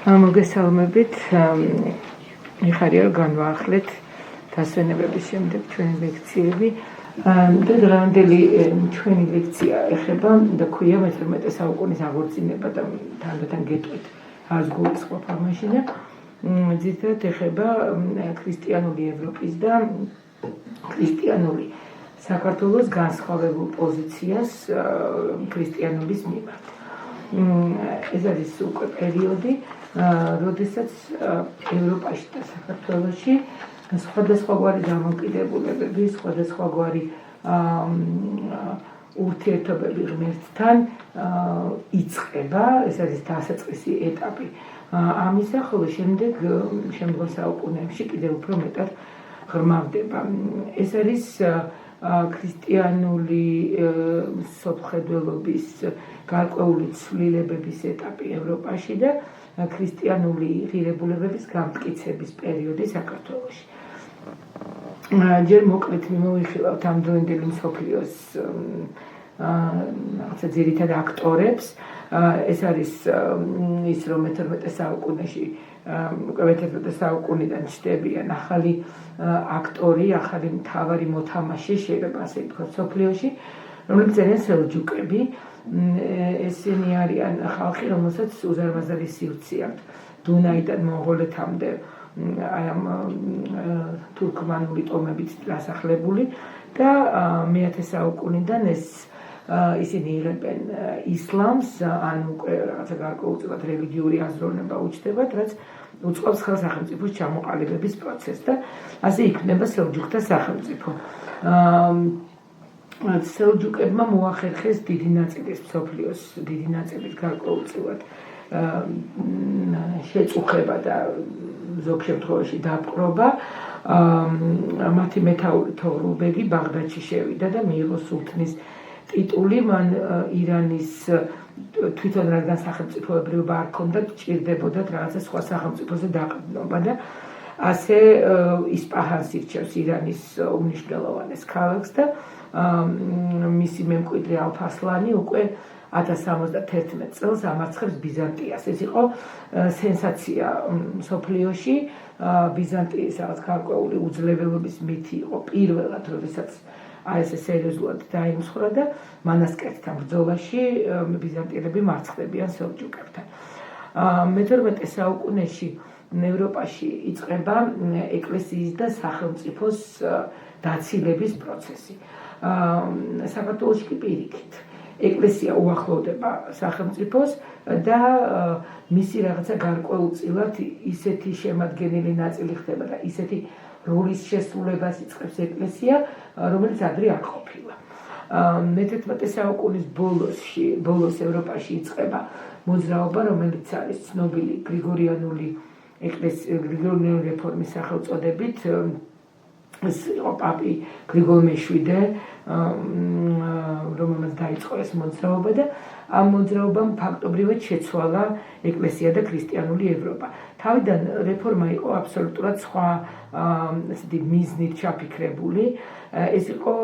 მოგესალმებით. მიხარია რომ განვაახლეთ დასვენებების შემდეგ ჩვენი ლექციები. დღევანდელი ჩვენი ლექცია ეხება და ქვია მე-11 საუკუნის აღორძინება და თანდათან გეტყვით აზგურის ყოფა მაშინ და ძირითადად ეხება ქრისტიანული ევროპის და ქრისტიანული საქართველოს განსხვავებულ პოზიციას ქრისტიანობის მიმართ. ეს არის უკვე პერიოდი, როდესაც ევროპაში და საქართველოში სხვადასხვაგვარი დამოკიდებულებები, სხვადასხვაგვარი ურთიერთობები ღმერთთან იწყება, ეს არის დასაწყისი ეტაპი ამისა, ხოლო შემდგომ საუკუნეებში კიდევ უფრო მეტად ღრმავდება. ეს არის ქრისტიანული სოფხედველობის გარკვეული ცვლილებების ეტაპი ევროპაში და ქრისტიანული ღირებულებების გამტკიცების პერიოდი საქართველოში. ჯერ მოკლედ მიმოვიხილავთ ამ დროინდელი მსოფლიოს რაღაცა ძირითად აქტორებს. ეს არის ის, რომ მე-11 საუკუნეში მე-11 საუკუნიდან ჩნდებიან ახალი აქტორი, ახალი მთავარი მოთამაშე, შეიძლება ასე ვთქვათ, მსოფლიოში, რომლებიც არიან სელჯუკები. ესენი არიან ხალხი, რომელსაც უზარმაზარი სივრცე აქვთ დუნაიდან მონღოლეთამდე აი ამ თურქმანული ტომებით დასახლებული და მე-10 საუკუნიდან ისინი იღებენ ისლამს, ან უკვე რაღაცა გარკვეულწილად რელიგიური აზროვნება უჩნდებათ, რაც უწყობს ხელს სახელმწიფოს ჩამოყალიბების პროცესს და ასე იქმნება სელჯუქთა სახელმწიფო. სელჯუკებმა მოახერხეს დიდი ნაწილის მსოფლიოს, დიდი ნაწილის გარკვეულწილად შეწუხება და ზოგ შემთხვევაში დაპყრობა. მათი მეთაური თოღრულ-ბეგი ბაღდადში შევიდა და მიიღო სულთნის ტიტული. მან ირანის თვითონ რადგან სახელმწიფოებრიობა არ ჰქონდათ, ჭირდებოდათ რაღაცა სხვა სახელმწიფოზე დაყრდნობა და ასე ისპაჰანს ირჩევს ირანის უმნიშვნელოვანეს ქალაქს და მისი მემკვიდრე ალფ-არსლანი უკვე 1071 წელს ამარცხებს ბიზანტიას. ეს იყო სენსაცია მსოფლიოში. ბიზანტიის რაღაც გარკვეული უძლეველობის მითი იყო პირველად, როდესაც ესე სერიოზულად დაიმსხვრა და მანასკერტთან ბრძოლაში ბიზანტიელები მარცხდებიან სელჯუკებთან. მე-12 საუკუნეში ევროპაში იწყება ეკლესიის და სახელმწიფოს დაცილების პროცესი. საქართველოში კი პირიქით. ეკლესია უახლოვდება სახელმწიფოს და მისი რაღაცა გარკვეულწილად ისეთი შემადგენელი ნაწილი ხდება და ისეთი როლის შესრულებას იწყებს ეკლესია, რომელიც ადრე არ ყოფილა. მე-11 საუკუნის ბოლოს ევროპაში იწყება მოძრაობა, რომელიც არის ცნობილი გრიგორიანული რეფორმის სახელწოდებით. ეს იყო პაპი გრიგოლ მე-7, რომელმაც დაიწყო ეს მოძრაობა და ამ მოძრაობამ ფაქტობრივად შეცვალა ეკლესია და ქრისტიანული ევროპა. თავიდან რეფორმა იყო აბსოლუტურად სხვა მიზნით ჩაფიქრებული. ეს იყო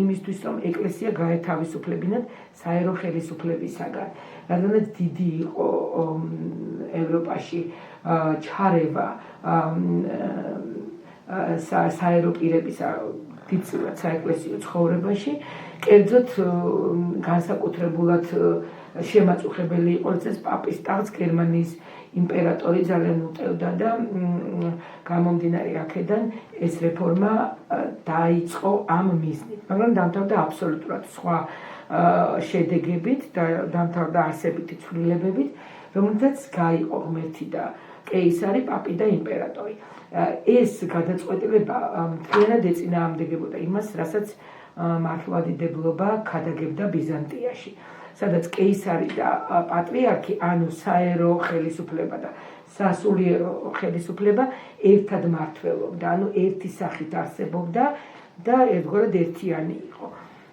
იმისთვის, რომ ეკლესია გაეთავისუფლებინათ საერო ხელისუფლებისაგან. რადგანაც დიდი იყო ევროპაში ჩარევა საერო პირების დიდწილად საეკლესიო ცხოვრებაში, კერძოდ განსაკუთრებულად შემაწუხებელი იყო, როდესაც პაპის ტახტს გერმანიის იმპერატორი ძალიან უტევდა და გამომდინარე აქედან ეს რეფორმა დაიწყო ამ მიზნით, მაგრამ დამთავრდა აბსოლუტურად სხვა შედეგებით და დამთავრდა არსებითი ცვლილებებით, რომელთაც გაიყო ღმერთი და კეისარი, პაპი და იმპერატორი. ეს გადაწყვეტილება მთლიანად ეწინააღმდეგებოდა იმას, რასაც მართლმადიდებლობა ქადაგებდა ბიზანტიაში, სადაც კეისარი და პატრიარქი, ანუ საერო ხელისუფლება და სასულიერო ხელისუფლება ერთად მმართველობდა, ანუ ერთი სახით არსებობდა და ერთგვარად ერთიანი იყო.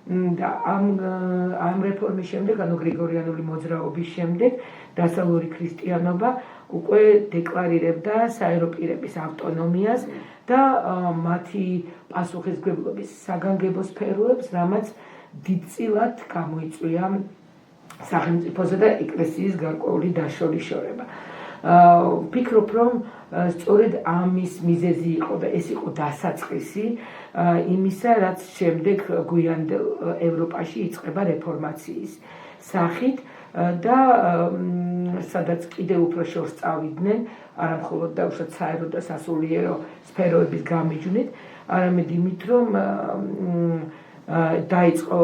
და ამ რეფორმის შემდეგ, ანუ გრიგორიანული მოძრაობის შემდეგ, დასავლური ქრისტიანობა უკვე დეკლარირებდა საერო პირების ავტონომიას და მათი პასუხისმგებლობის საგანგებო სფეროებს, რამაც დიდწილად გამოიწვია სახელმწიფოსა და ეკლესიის გარკვეული დაშორიშორება. ვფიქრობ, რომ სწორედ ამის მიზეზი იყო და ეს იყო დასაწყისი იმისა, რაც შემდეგ გვიანდელ ევროპაში იწყება რეფორმაციის სახით და სადაც კიდევ უფრო შორს წავიდნენ, არა მხოლოდ დაუშვათ საერო და სასულიერო სფეროების გამიჯვნით, არამედ იმით, რომ დაიწყო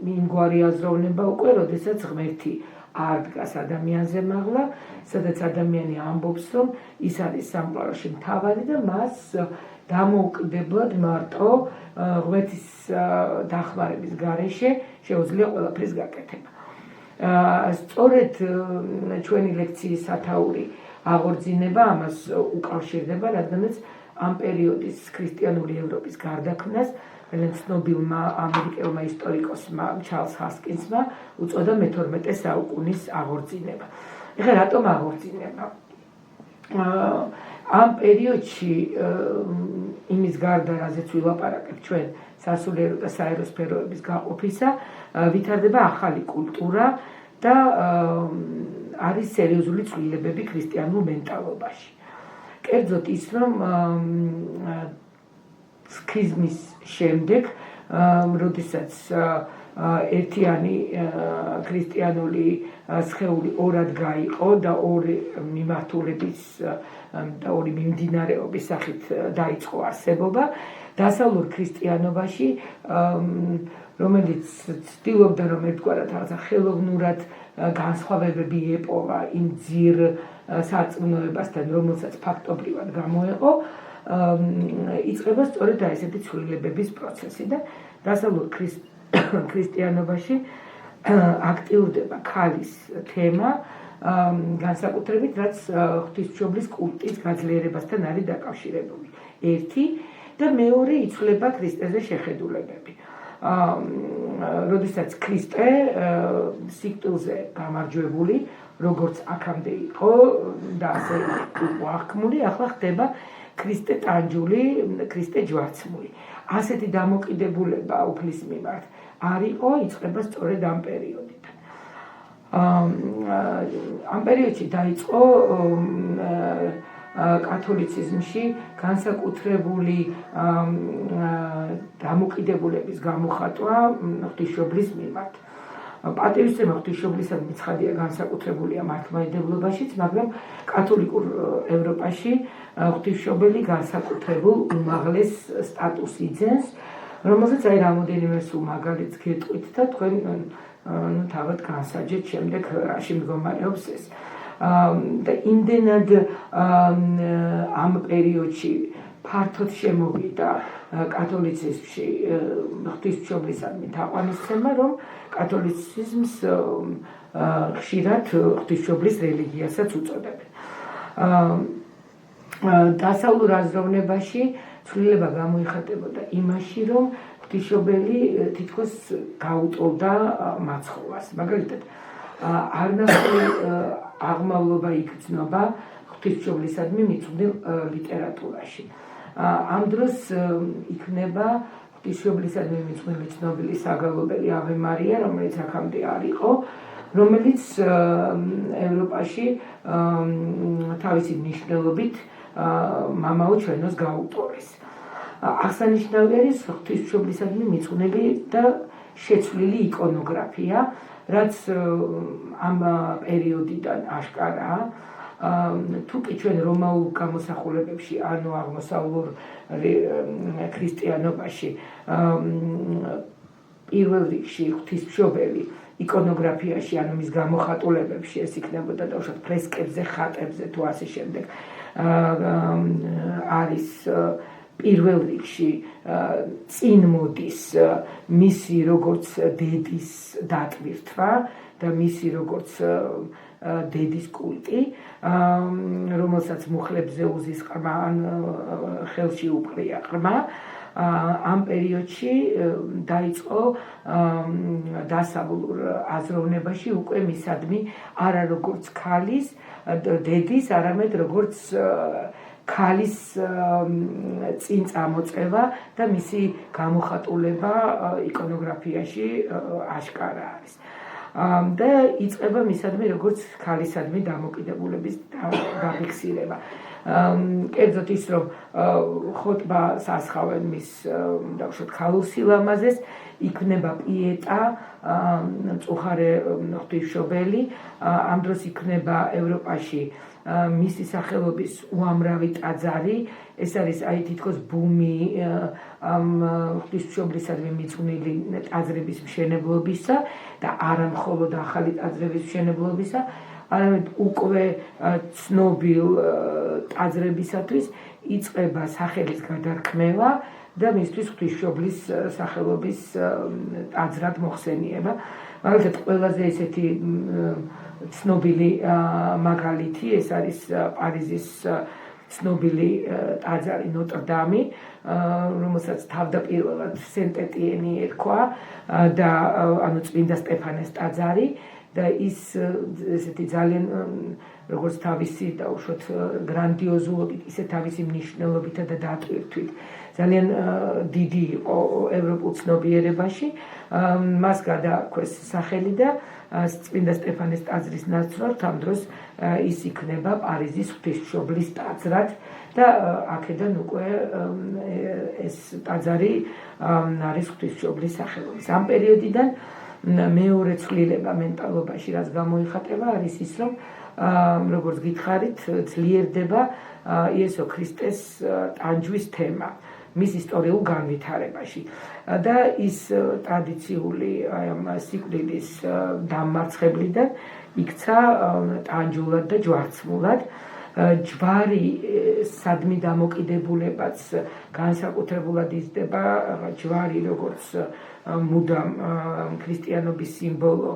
იმგვარი აზროვნება უკვე, როდესაც ღმერთი არ დგას ადამიანზე მაღლა, სადაც ადამიანი ამბობს, რომ ის არის სამყაროში მთავარი და მას დამოუკიდებლად მარტო ღმერთის დახმარების გარეშე შეუძლია ყველაფრის გაკეთება. სწორედ ჩვენი ლექციის სათაური აღორძინება ამას უკავშირდება, რადგანაც ამ პერიოდის ქრისტიანული ევროპის გარდაქმნას ცნობილმა ამერიკელმა ისტორიკოსმა ჩარლს ჰასკინსმა უწოდა მე-12 საუკუნის აღორძინება. ეხლა რატომ აღორძინება? ამ პერიოდში იმის გარდა, რაზეც ვილაპარაკებთ ჩვენ სასულიერო და საერო სფეროების გაყოფისა, ვითარდება ახალი კულტურა და არის სერიოზული ცვლილებები ქრისტიანულ მენტალობაში. კერძოდ ის, რომ სქიზმის შემდეგ, როდესაც ერთიანი ქრისტიანული სხეული ორად გაიყო და ორი მიმართულების და ორი მიმდინარეობის სახით დაიწყო არსებობა, დასავლურ ქრისტიანობაში, რომელიც ცდილობდა, რომ ერთგვარად რაღაცა ხელოვნურად განსხვავებები ეპოვა იმ ძირ სარწმუნოებასთან, რომელსაც ფაქტობრივად გამოეყო, იწყება სწორედ ესეთი ცვლილებების პროცესი და დასავლურ ქრისტიანობაში აქტიურდება ქალის თემა, განსაკუთრებით, რაც ღვთისმშობლის კულტის გაძლიერებასთან არის დაკავშირებული. ერთი და მეორე იცვლება ქრისტეზე შეხედულებები. როდესაც ქრისტე სიკვდილზე გამარჯვებული, როგორც აქამდე იყო და ასე იყო აღქმული, ახლა ხდება ქრისტე ტანჯული, ქრისტე ჯვარცმული. ასეთი დამოკიდებულება უფლის მიმართ არ იყო, იწყება სწორედ ამ პერიოდიდან. ამ პერიოდში დაიწყო კათოლიციზმში განსაკუთრებული დამოკიდებულების გამოხატვა ღვთისმშობლის მიმართ. პატივისცემა ღვთისმშობლისადმი ცხადია განსაკუთრებულია მართლმადიდებლობაშიც, მაგრამ კათოლიკურ ევროპაში ღვთისმშობელი განსაკუთრებულ უმაღლეს სტატუსს იძენს, რომელზეც აი რამოდენიმე სულ მაგალითს გეტყვით და თქვენ თავად განსაჯეთ შემდეგ რაში მდგომარეობს ეს. და იმდენად ამ პერიოდში ფართოდ შემოვიდა კათოლიციზმში ღვთისმშობლისადმი თაყვანისცემა, რომ კათოლიციზმს ხშირად ღვთისმშობლის რელიგიასაც უწოდებენ. დასავლურ აზროვნებაში ცვლილება გამოიხატებოდა იმაში, რომ ღვთისმშობელი თითქოს გაუტოლდა მაცხოვას. მაგალითად, არნახული აღმავლობა იგრძნობა ღვთისმშობლისადმი მიწვდელ ლიტერატურაში. ამ დროს იქნება ღვთისმშობლისადმი მიწვდელი ცნობილი საგალობელი ავე მარია, რომელიც აქამდე არ იყო, რომელიც ევროპაში თავისი მნიშვნელობით მამაო ჩვენოს გაუტოვეს. აღსანიშნავი არის ღვთისმშობლისადმი მიწვდელი და შეცვლილი იკონოგრაფია, რაც ამ პერიოდიდან აშკარაა. თუკი ჩვენ რომაულ გამოსახულებებში, ანუ აღმოსავლურ ქრისტიანობაში პირველ რიგში ღვთისმშობელი იკონოგრაფიაში, ანუ მის გამოხატულებებში ეს იქნებოდა დაუშვათ ფრესკებზე, ხატებზე თუ ასე შემდეგ არის პირველ რიგში წინ მოდის მისი როგორც დედის დატვირთვა და მისი როგორც დედის კულტი, რომელსაც მუხლებზე უზის ყრმა ან ხელში უყრია ყრმა. ამ პერიოდში დაიწყო დასავლურ აზროვნებაში უკვე მისადმი არა როგორც ქალის, დედის, არამედ როგორც ქალის წინ წამოწევა და მისი გამოხატულება იკონოგრაფიაში აშკარა არის. და იწყება მისადმი როგორც ქალისადმი დამოკიდებულების დაფიქსირება. კერძოდ ის რომ ხოტბა სასხავენ მის დავუშვათ ქალულ სილამაზეს, იქნება პიეტა, მწუხარე ღვთისმშობელი, ამ დროს იქნება ევროპაში მისი სახელობის უამრავი ტაძარი, ეს არის აი თითქოს ბუმი ღვთისმშობლისადმი მიძღვნილი ტაძრების მშენებლობისა და არა მხოლოდ ახალი ტაძრების მშენებლობისა, არამედ უკვე ცნობილ ტაძრებისათვის იწყება სახელის გადარქმევა და მისთვის ღვთისმშობლის სახელობის ტაძრად მოხსენიება. მაგალითად ყველაზე ესეთი ცნობილი მაგალითი ეს არის პარიზის ცნობილი ტაძარი ნოტრ-დამი, რომელსაც თავდაპირველად სენტ-ეტიენი ერქვა და ანუ წმინდა სტეფანეს ტაძარი და ის ესეთი ძალიან როგორც თავისი დაუშვათ გრანდიოზულობით, ისე თავისი მნიშვნელობითა და დატვირთვით ძალიან დიდი იყო ევროპულ ცნობიერებაში. მას გადააქვეს სახელი და წმინდა სტეფანეს ტაძრის ნაცვლად ამ დროს ის იქნება პარიზის ღვთისმშობლის ტაძრად და აქედან უკვე ეს ტაძარი არის ღვთისმშობლის სახელობის. ამ პერიოდიდან მეორე ცვლილება მენტალობაში, რაც გამოიხატება, არის ის, რომ როგორც გითხარით, ძლიერდება იესო ქრისტეს ტანჯვის თემა მის ისტორიულ განვითარებაში და ის ტრადიციული სიკვდილის დამარცხებლიდან იქცა ტანჯულად და ჯვარცმულად. ჯვარი სადმი დამოკიდებულებაც განსაკუთრებულად იზრდება, ჯვარი როგორც მუდამ ქრისტიანობის სიმბოლო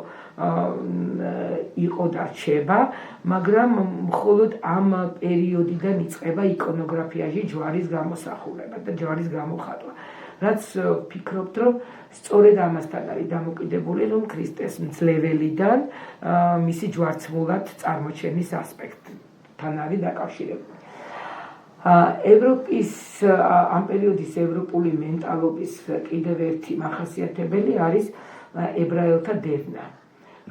იყო და რჩება, მაგრამ მხოლოდ ამ პერიოდიდან იწყება იკონოგრაფიაში ჯვარის გამოსახულება და ჯვარის გამოხატვა. რაც ვფიქრობთ, რომ სწორედ ამასთან არის დამოკიდებული, რომ ქრისტეს მძლეველიდან მისი ჯვარცმულად წარმოჩენის ასპექტთან არის დაკავშირებული. ევროპის ამ პერიოდის ევროპული მენტალობის კიდევ ერთი მახასიათებელი არის ებრაელთა დევნა,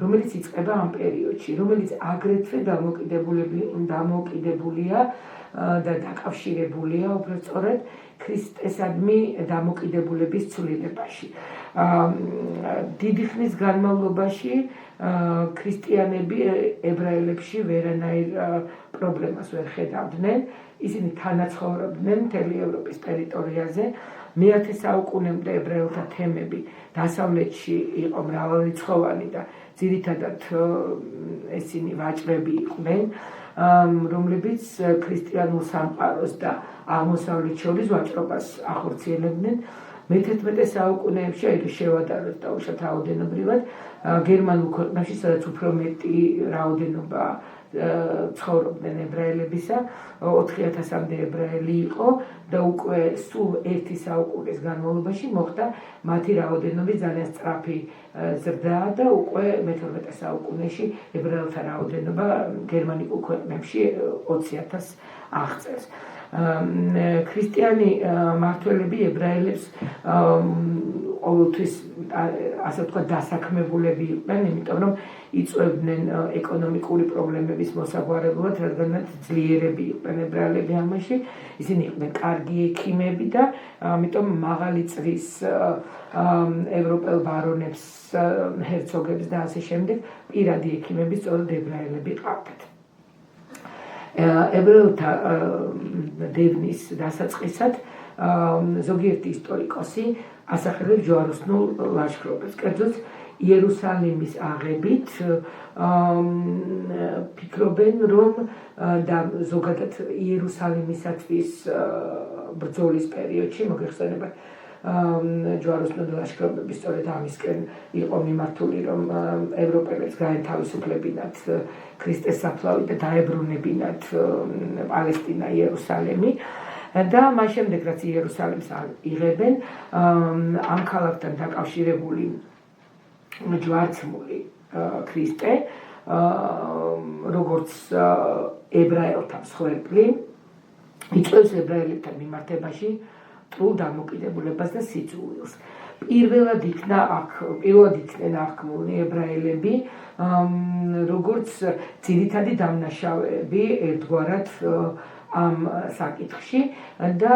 რომელიც იწყება ამ პერიოდში, რომელიც აგრეთვე დამოკიდებულია და დაკავშირებულია უბრალოდ ქრისტესადმი დამოკიდებულების ცვლილებაში. დიდი ხნის განმავლობაში ქრისტიანები ებრაელებში ვერანაირ პრობლემას ვერ ხედავდნენ, ისინი თანაცხოვრობდნენ მთელი ევროპის ტერიტორიაზე. მე-10 საუკუნემდე ებრაელთა თემები დასავლეთში იყო მრავალრიცხოვანი და ძირითადად ესენი ვაჭრები იყვნენ, რომლებიც ქრისტიანულ სამყაროს და აღმოსავლეთ შორის ვაჭრობას ახორციელებდნენ. მე-11 საუკუნეებში აი შევადაროთ დაუშვათ რაოდენობრივად გერმანულ ქვეყნებში, სადაც უფრო მეტი რაოდენობა ცხოვრობდნენ ებრაელებისა, 4000-მდე ებრაელი იყო და უკვე სულ 1 საუკუნის განმავლობაში მოხდა მათი რაოდენობის ძალიან სწრაფი ზრდა და უკვე მე-12 საუკუნეში ებრაელთა რაოდენობა გერმანიკულ ქვეყნებში 20,000 აღწევს. ქრისტიანი მმართველები ებრაელებს ყოველთვის ასე ვთქვათ დასაქმებულები იყვნენ, იმიტომ რომ იწვევდნენ ეკონომიკური პრობლემების მოსაგვარებლად, რადგანაც ძლიერები იყვნენ ებრაელები ამაში, ისინი იყვნენ კარგი ექიმები და ამიტომ მაღალი წრის ევროპელ ბარონებს, ჰერცოგებს და ასე შემდეგ პირადი ექიმები სწორედ ებრაელები ყავდათ. ებრაელთა დევნის დასაწყისად ზოგიერთი ისტორიკოსი ასახელებს ჯვაროსნულ ლაშქრობებს. კერძოდ იერუსალიმის აღებით ფიქრობენ, რომ და ზოგადად იერუსალიმისათვის ბრძოლის პერიოდში მოგეხსენებათ ჯვაროსნული ლაშქრობები სწორედ ამისკენ იყო მიმართული, რომ ევროპელებს გაეთავისუფლებინათ ქრისტეს საფლავი და დაებრუნებინათ პალესტინა, იერუსალიმი. და მას შემდეგ, რაც იერუსალიმს იღებენ, ამ ქალაქთან დაკავშირებული ჯვარცმული ქრისტე, როგორც ებრაელთა მსხვერპლი, იწვევს ებრაელებთან მიმართებაში ტრულ დამოკიდებულებას და სიძულვილს. პირველად იქნენ აღქმულნი ებრაელები, როგორც ძირითადი დამნაშავეები ერთგვარად ამ საკითხში და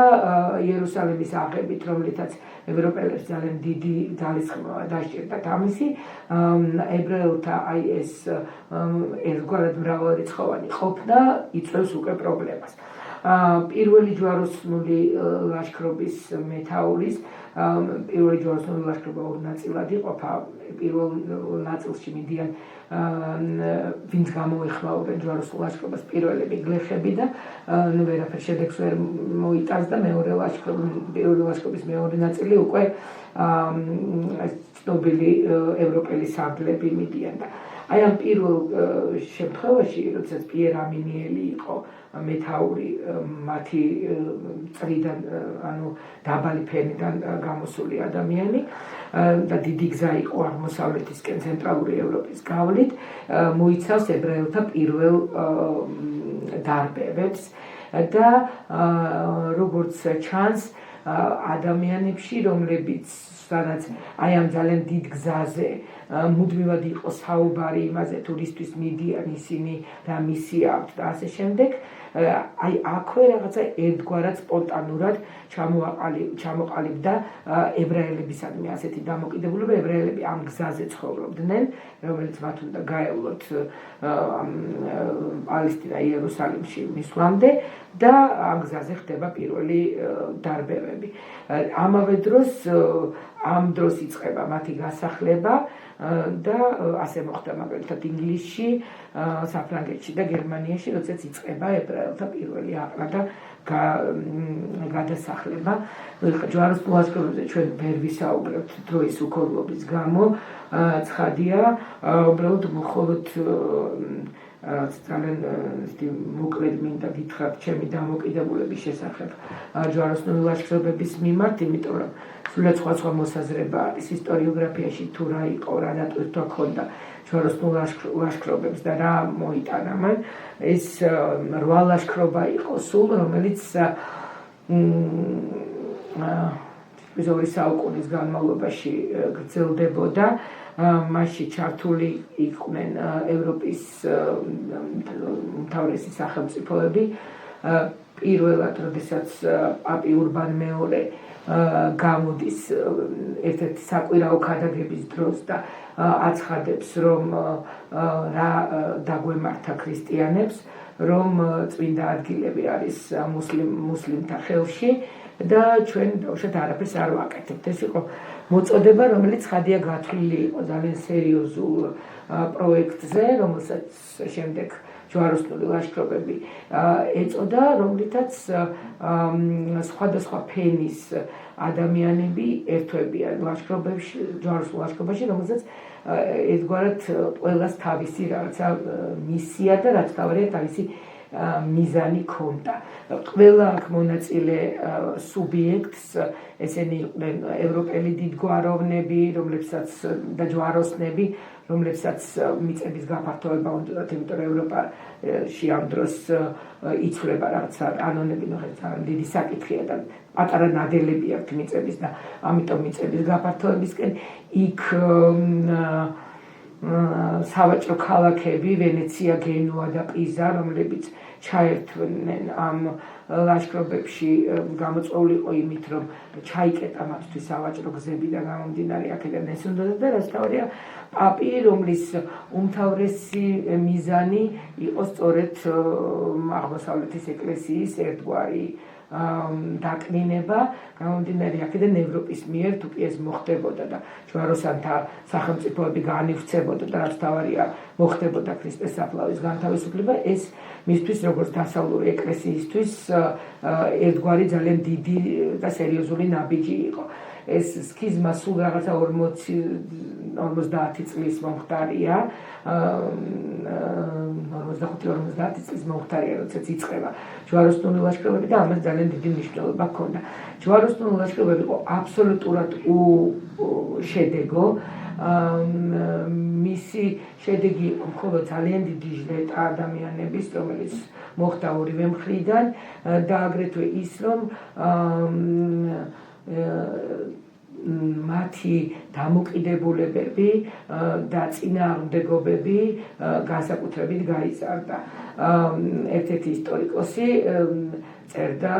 იერუსალიმის აღებით, რომლითაც ევროპელებს ძალიან დიდი ძალისხმევა დასჭირდათ ამისი, ებრაელთა აი ეს ერთგვარად მრავალრიცხოვანი ყოფნა იწვევს უკვე პრობლემას. პირველი ჯვაროსნული ლაშქრობის მეთაურის პირველი ჯვაროსნული ლაშქრობა ორ ნაწილად იყოფა. პირველ ნაწილში მიდიან ვინც გამოეხმაურნენ ჯვაროსნულ ლაშქრობას პირველები გლეხები და ვერაფერ შედეგს ვერ მოიტანს და მეორე ლაშქრობის მეორე ნაწილი უკვე ცნობილი ევროპელი სარდლები მიდიან და აი ამ პირველ შემთხვევაში, როდესაც პიერ ამინიელი იყო მეთაური მათი წრიდან, ანუ დაბალი ფენიდან გამოსული ადამიანი და დიდი გზა იყო აღმოსავლეთისკენ ცენტრალური ევროპის გავლით, მოიცავს ებრაელთა პირველ დარბევებს და როგორც ჩანს ადამიანებში, რომლებიც სადაც აი ამ ძალიან დიდ გზაზე მუდმივად იყო საუბარი იმაზე, თუ რისთვის მიდიან ისინი და მისია აქვთ და ასე შემდეგ. აი აქვე რაღაცა ერთგვარად სპონტანურად ჩამოყალიბდა ებრაელებისადმი ასეთი დამოკიდებულება. ებრაელები ამ გზაზე ცხოვრობდნენ, რომელიც მათ უნდა გაევლოთ პალესტინა იერუსალიმში მისვლამდე და ამ გზაზე ხდება პირველი დარბევები. ამავე დროს ამ დროს იწყება მათი გასახლება და ასე მოხდა მაგალითად ინგლისში, საფრანგეთში და გერმანიაში, როდესაც იწყება ებრაელთა პირველი აყრა და გადასახლება. ჯვაროსნულ ლაშქრობებზე ჩვენ ვერ ვისაუბრებთ დროის უქონლობის გამო, ცხადია, უბრალოდ მხოლოდ ძალიან მოკლედ მინდა გითხრათ ჩემი დამოკიდებულების შესახებ ჯვაროსნული ლაშქრობების მიმართ, იმიტომ რომ სულად სხვა მოსაზრება არის ისტორიოგრაფიაში თუ რა იყო, რა დატვირთვა ჰქონდა ჯვაროსნულ ლაშქრობებს და რა მოიტანა მან. ეს 8 ლაშქრობა იყო სულ, რომელიც 2 საუკუნის განმავლობაში გრძელდებოდა. მასში ჩართული იყვნენ ევროპის უმთავრესი სახელმწიფოები. პირველად, როდესაც პაპი ურბან მეორე გამოდის ერთ-ერთი საკვირაო ქადაგების დროს და აცხადებს, რომ რა დაგვემართა ქრისტიანებს, რომ წმინდა ადგილები არის მუსლიმთა ხელში და ჩვენ ბავშვად არაფერს არ ვაკეთებთ. ეს იყო მოწოდება, რომელიც ხადია გათვლილი იყო ძალიან სერიოზულ პროექტზე, რომელსაც შემდეგ ჯვაროსნული ლაშქრობები ეწოდა, რომლითაც სხვადასხვა ფენის ადამიანები ერთვებიან ჯვაროსნულ ლაშქრობაში, რომელსაც ერთგვარად ყველას თავისი რაღაცა მისია და რაც თავარია თავისი მიზანი ქონდა. ყველა აქ მონაწილე სუბიექტს ესენი იყვნენ ევროპელი დიდგვაროვნები, რომლებსაც და ჯვაროსნები, რომლებსაც მიწების გაფართოება უნდათ, იმიტომ რომ ევროპაში ამ დროს იცვლება რაღაცა კანონები, ძალიან დიდი საკითხია და პატარა ნადელები აქვს მიწების და ამიტომ მიწების გაფართოებისკენ იქ სავაჭრო ქალაქები, ვენეცია, გენუა და პიზა, რომლებიც ჩაერთვნენ ამ ლაშქრობებში, გამოწვეული იყო იმით, რომ ჩაიკეტა მათთვის სავაჭრო გზები და გამომდინარე აქედან ეს უნდოდა და რაც თავარია პაპი, რომლის უმთავრესი მიზანი იყო სწორედ აღმოსავლეთის ეკლესიის ერთგვარი დაკნინება, გამომდინარე აქედან ევროპის მიერ თუ კი ეს მოხდებოდა და ჯვაროსანთა სახელმწიფოები განივრცებოდა და რაც თავარია მოხდებოდა ქრისტეს საფლავის განთავისუფლება, ეს მისთვის როგორც დასავლური ეკლესიისთვის ერთგვარი ძალიან დიდი და სერიოზული ნაბიჯი იყო. ეს სქიზმა სულ რაღაცა 50 წლის მომხდარია, 45-50 წლის მომხდარია, როდესაც იწყება ჯვაროსნული ლაშქრობები და ამას ძალიან დიდი მნიშვნელობა ჰქონდა. ჯვაროსნული ლაშქრობები იყო აბსოლუტურად უშედეგო, მისი შედეგი იყო მხოლოდ ძალიან დიდი ჟლეტა ადამიანების, რომელიც მოხდა ორივე მხრიდან და აგრეთვე ის, რომ მათი დამოკიდებულებები და წინააღმდეგობები განსაკუთრებით გაიზარდა. ერთ-ერთი ისტორიკოსი წერდა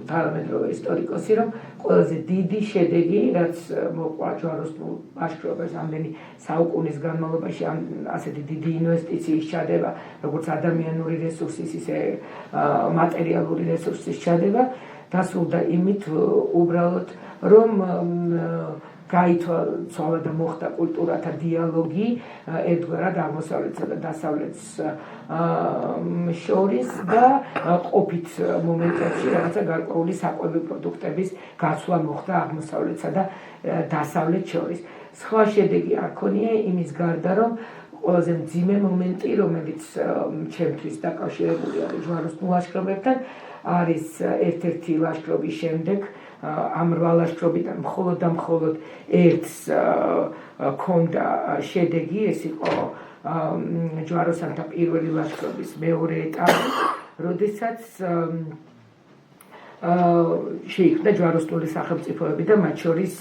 თანამედროვე ისტორიკოსი, რომ ყველაზე დიდი შედეგი, რაც მოყვა ჯვაროსნულ ლაშქრობას ამდენი საუკუნის განმავლობაში ასეთი დიდი ინვესტიციის ჩადება, როგორც ადამიანური რესურსის, ისე მატერიალური რესურსის ჩადება, დასრულდა იმით უბრალოდ, რომ გაითვალა და მოხდა კულტურათა დიალოგი ერთგვარად აღმოსავლეთსა და დასავლეთს შორის და ყოფით მომენტებში რაღაცა გარკვეული საკვები პროდუქტების გაცვლა მოხდა აღმოსავლეთსა და დასავლეთს შორის. სხვა შედეგი არ ქონია იმის გარდა, რომ ყველაზე მძიმე მომენტი, რომელიც ჩემთვის დაკავშირებული არის ჯვაროსნულ ლაშქრობებთან, არის ერთ-ერთი ლაშქრობის შემდეგ ამ 8 ლაშქრობიდან მხოლოდ და მხოლოდ ერთს ქონდა შედეგი, ეს იყო ჯვაროსანთა პირველი ლაშქრობის მეორე ეტაპი, როდესაც შეიქმნა ჯვაროსნული სახელმწიფოები და მათ შორის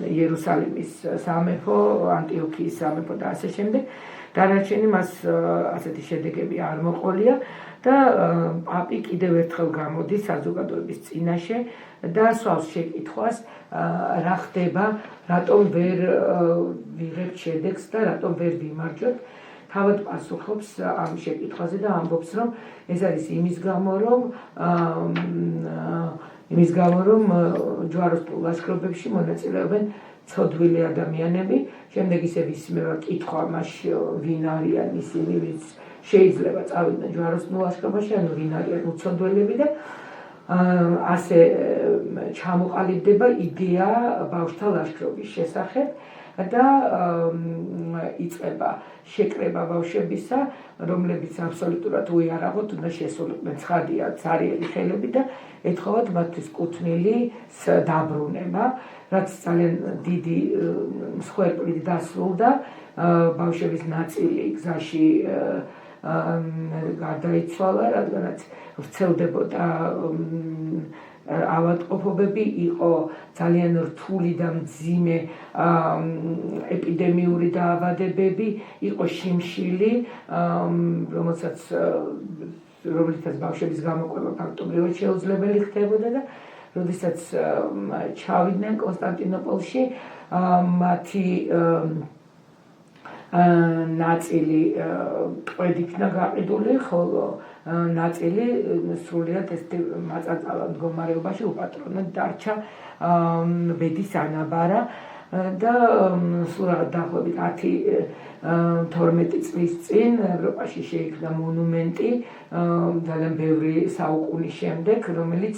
იერუსალიმის სამეფო, ანტიოქიის სამეფო და ასე შემდეგ. დანარჩენი მას ასეთი შედეგები არ მოყოლია და პაპი კიდევ ერთხელ გამოდის საზოგადოების წინაშე და სვავს შეკითხვას, რა ხდება, რატომ ვერ ვიღებთ შედეგს და რატომ ვერ ვიმარჯვებთ. თავად პასუხობს ამ შეკითხვაზე და ამბობს, რომ ეს არის იმის გამო, რომ ჯვაროსნულ ლაშქრობებში მონაწილეობენ ცოდვილი ადამიანები. შემდეგ ისევ ისმევა კითხვა მასში, ვინ არიან ისინი, ვინც შეიძლება წავიდნენ ჯვაროსნულ ლაშქრობაში, ანუ ვინ არიან უცოდველები და ასე ჩამოყალიბდება იდეა ბავშვთა ლაშქრობის შესახებ და იწყება შეკრება ბავშვებისა, რომლებიც აბსოლუტურად უიარაღოთ უნდა შესულიყვნენ ცხადია ცარიელი ხელები და ეთხოვათ მათთვის კუთვნილი დაბრუნება, რაც ძალიან დიდი მსხვერპლით დასრულდა. ბავშვების ნაწილი გზაში გარდაიცვალა, რადგანაც ვრცელდებოდა ავადმყოფობები, იყო ძალიან რთული და მძიმე ეპიდემიური დაავადებები, იყო შიმშილი, რომლითაც ბავშვების გამოყვება ფაქტობრივად შეუძლებელი ხდებოდა და როდესაც ჩავიდნენ კონსტანტინოპოლში, მათი ნაწილი ტყვედ იქნა გაყიდული, ხოლო ნაწილი სრულიად მაწაწალა მდგომარეობაში უპატრონოდ დარჩა ბედის ანაბარა და სულ დაახლოებით 10-12 წლის წინ ევროპაში შეიქმნა მონუმენტი ძალიან ბევრი საუკუნის შემდეგ, რომელიც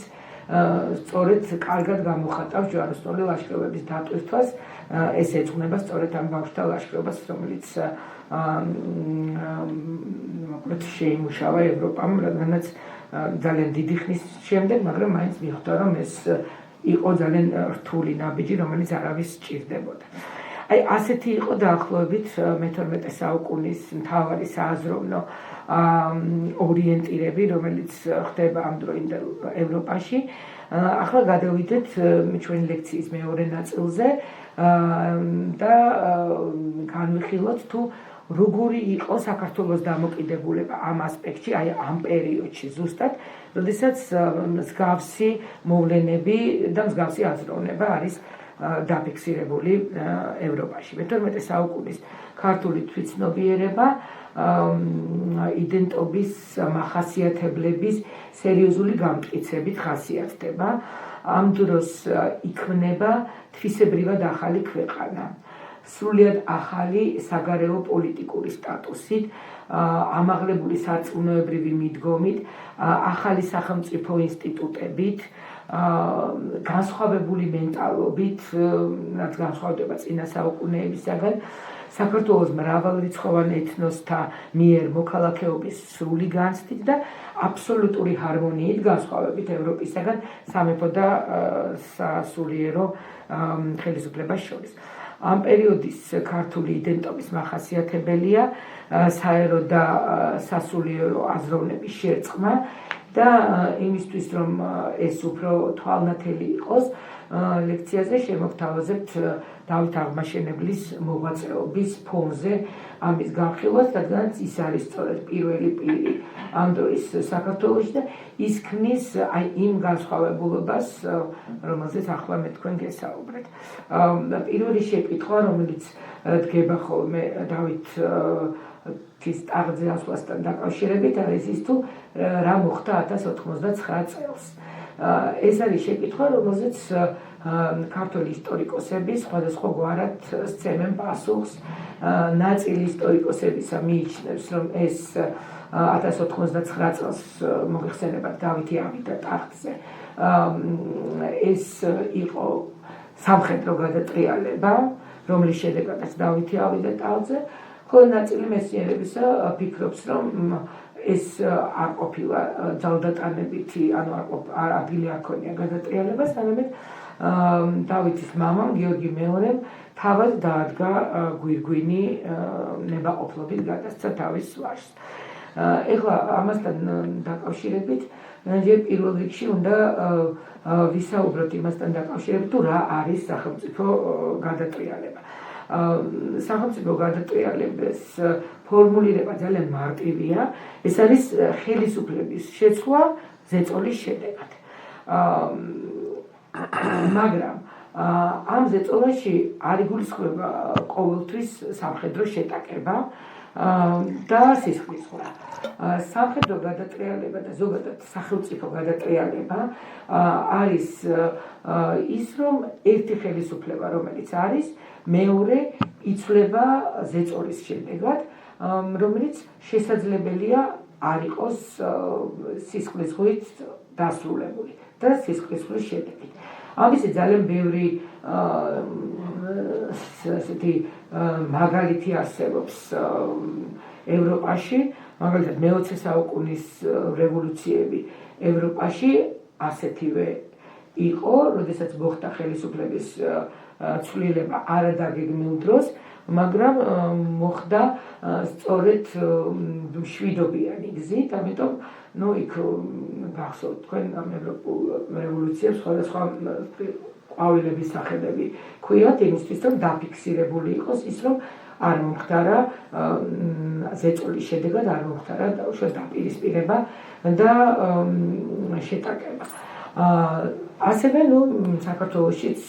სწორედ კარგად გამოხატავს ჯვაროსნული ლაშქრობების დატვირთვას. ეს ეძღვნება სწორედ ამ ბავშვთა ლაშქრობას, რომელიც შეიმუშავა ევროპამ, რადგანაც ძალიან დიდი ხნის შემდეგ, მაგრამ მაინც მიხვდა, რომ ეს იყო ძალიან რთული ნაბიჯი, რომელიც არავის სჭირდებოდა. აი, ასეთი იყო დაახლოებით მე-12 საუკუნის მთავარი სააზროვნო ორიენტირები, რომელიც ხდება ამ დროინდელ ევროპაში. ახლა გადავიდეთ ჩვენი ლექციის მეორე ნაწილზე და განვიხილოთ თუ როგორი იყო საქართველოს დამოკიდებულება ამ ასპექტში, აი ამ პერიოდში ზუსტად, როდესაც მსგავსი მოვლენები და მსგავსი აზროვნება არის დაფიქსირებული ევროპაში. მე-12 საუკუნის ქართული თვითცნობიერება იდენტობის მახასიათებლების სერიოზული გამტკიცებით ხასიათდება. ამ დროს იქმნება თვისებრივად ახალი ქვეყანა, სრულიად ახალი საგარეო პოლიტიკური სტატუსით, ამაღლებული სარწმუნოებრივი მიდგომით, ახალი სახელმწიფო ინსტიტუტებით, განსხვავებული მენტალობით, რაც განსხვავდება წინა საუკუნეებისაგან, საქართველოს მრავალრიცხოვან ეთნოსთა მიერ მოქალაქეობის სრული განცდით და აბსოლუტური ჰარმონიით განსხვავებით ევროპისაგან სამეფო და სასულიერო ხელისუფლებას შორის. ამ პერიოდის ქართული იდენტობის მახასიათებელია საერო და სასულიერო აზროვნების შერწყმა და იმისთვის რომ ეს უფრო თვალნათელი იყოს ლექციაზე შემოგთავაზებთ დავით აღმაშენებლის მოღვაწეობის ფონზე ამის განხილვას, რადგანაც ის არის სწორედ პირველი პირი ამ დროის საქართველოში და ის ქმნის აი იმ განსხვავებულობას, რომელზეც ახლა მე თქვენ გესაუბრეთ. პირველი შეკითხვა, რომელიც დგება ხოლმე დავით ტახტზე ასვლასთან დაკავშირებით, არის ის თუ რა მოხდა 1099 წელს. ეს არის შეკითხვა, რომელზეც ქართული ისტორიკოსები სხვადასხვა გვარად სცემენ პასუხს. ნაწილი ისტორიკოსებისა მიიჩნევს, რომ ეს 1099 წელს მოიხსენებათ დავითი ავიდა ტახტზე. ეს იყო სამხედრო გადატრიალება, რომლის შედეგადაც დავითი ავიდა ტახტზე, ხოლო ნაწილი მეცნიერებისა ფიქრობს, რომ ეს არ ყოფილა ძალდატანებითი, ანუ არ ადგილი არ ქონია გადატრიალებას, არამედ დავითის მამამ გიორგი მეორემ თავად დაადგა გვირგვინი ნებაყოფლობით გადასცა თავის ვაჟს. ეხლა ამასთან დაკავშირებით ჯერ პირველ რიგში უნდა ვისაუბროთ იმასთან დაკავშირებით, თუ რა არის სახელმწიფო გადატრიალება. სახელმწიფო გადატრიალების ფორმულირება ძალიან მარტივია. ეს არის ხელისუფლების შეცვლა ზეწოლის შედეგად. მაგრამ ამ ზეწოლაში არ იგულისხმება ყოველთვის სამხედრო შეტაკება და სისხლისღვრა. სამხედრო გადატრიალება და ზოგადად სახელმწიფო გადატრიალება არის ის, რომ ერთი ხელისუფლება, რომელიც არის, მეორე იცვლება ზეწოლის შედეგად, რომელიც შესაძლებელია არ იყოს სისხლისღვრით დასრულებული და სისხლისღვრის შედეგით. ამისი ძალიან ბევრი ესეთი მაგალითი არსებობს ევროპაში, მაგალითად მე-20 საუკუნის რევოლუციები ევროპაში ასეთივე იყო, როდესაც მოხდა ხელისუფლების ცვლილება არადაგეგმილ დროს, მაგრამ მოხდა სწორედ მშვიდობიანი გზით, ამიტომ იქ გახსოვთ თქვენ ამ ევროპულ რევოლუციებს სხვადასხვა ყვავილების სახელები ქვიათ იმისთვის, რომ დაფიქსირებული იყოს ის, რომ არ მომხდარა ზეწოლის შედეგად არ მომხდარა დაპირისპირება და შეტაკება. ასევე საქართველოშიც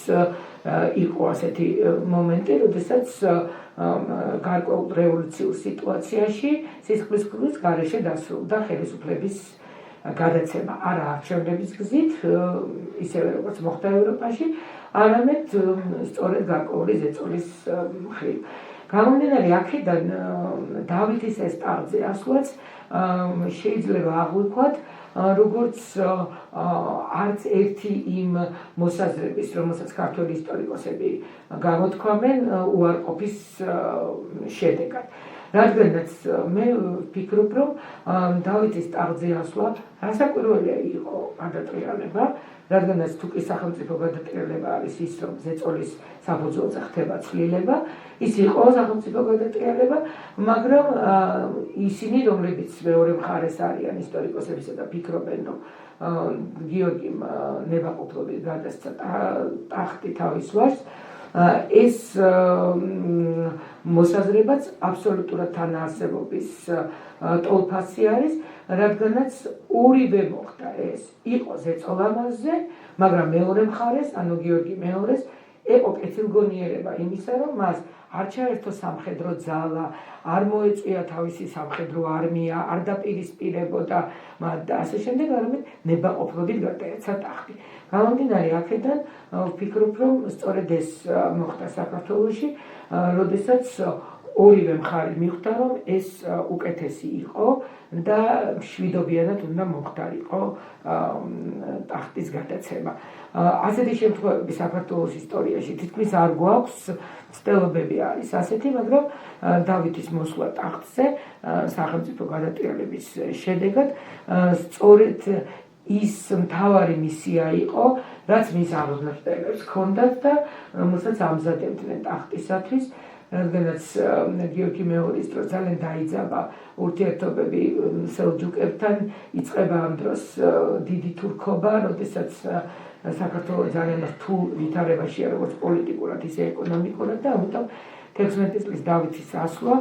იყო ასეთი მომენტი, როდესაც გარკვეულ რევოლუციურ სიტუაციაში სისხლისღვრვის გარეშე დასრულდა ხელისუფლების გადაცემა არა არჩევნების გზით, ისევე როგორც მოხდა ევროპაში, არამედ სწორედ გარკვეული ზეწოლის მხრივ. გამომდინარე აქედან დავითის ეს ტახტზე ასვლაც შეიძლება აღვიქვათ როგორც არც ერთი იმ მოსაზრების, რომელსაც ქართული ისტორიკოსები გამოთქვამენ უარყოფის შედეგად. რადგანაც მე ვფიქრობ, რომ დავითის ტახტზე ასვლა რასაკვირველია იყო გადატრიალება, რადგანაც თუკი სახელმწიფო გადატრიალება არის ის, რომ ზეწოლის საფუძველზე ხდება ცვლილება, ის იყო სახელმწიფო გადატრიალება, მაგრამ ისინი, რომლებიც მეორე მხარეს არიან ისტორიკოსებისა და ფიქრობენ, რომ გიორგიმ ნებაყოფლობით გადასცა ტახტი თავის ვაჟს, ეს მოსაზრებაც აბსოლუტურად თანაარსებობის ტოლფასი არის, რადგანაც ორივე მოხდა ეს. იყო ზეწოლა მასზე, მაგრამ მეორე მხარეს, ანუ გიორგი მეორეს, იყო კეთილგონიერება იმისა, რომ მას არ ჩაერთო სამხედრო ძალა, არ მოეწვია თავისი სამხედრო არმია, არ დაპირისპირებოდა და ასე შემდეგ, არამედ ნებაყოფლობით გადაეცა ტახტი. გამომდინარე აქედან ვფიქრობ, რომ სწორედ ეს მოხდა საქართველოში, როდესაც ორივე მხარე მიხვდა, რომ ეს უკეთესი იყო და მშვიდობიანად უნდა მომხდარიყო ტახტის გადაცემა. ასეთი შემთხვევები საქართველოს ისტორიაში თითქმის არ გვაქვს, ცდილობები არის ასეთი, მაგრამ დავითის მოსვლა ტახტზე სახელმწიფო გადატრიალების შედეგად სწორედ ის მთავარი მისია იყო, რაც მის აღმზრდელებს ჰქონდათ და რომელსაც ამზადებდნენ ტახტისათვის, რადგანაც გიორგი მეორის დროს ძალიან დაიძაბა ურთიერთობები სელჯუკებთან, იწყება ამ დროს დიდი თურქობა, როდესაც საქართველოს ძალიან რთულ ვითარებაშია როგორც პოლიტიკურად, ისე ეკონომიკურად და ამიტომ 16 წლის დავითის ასვლა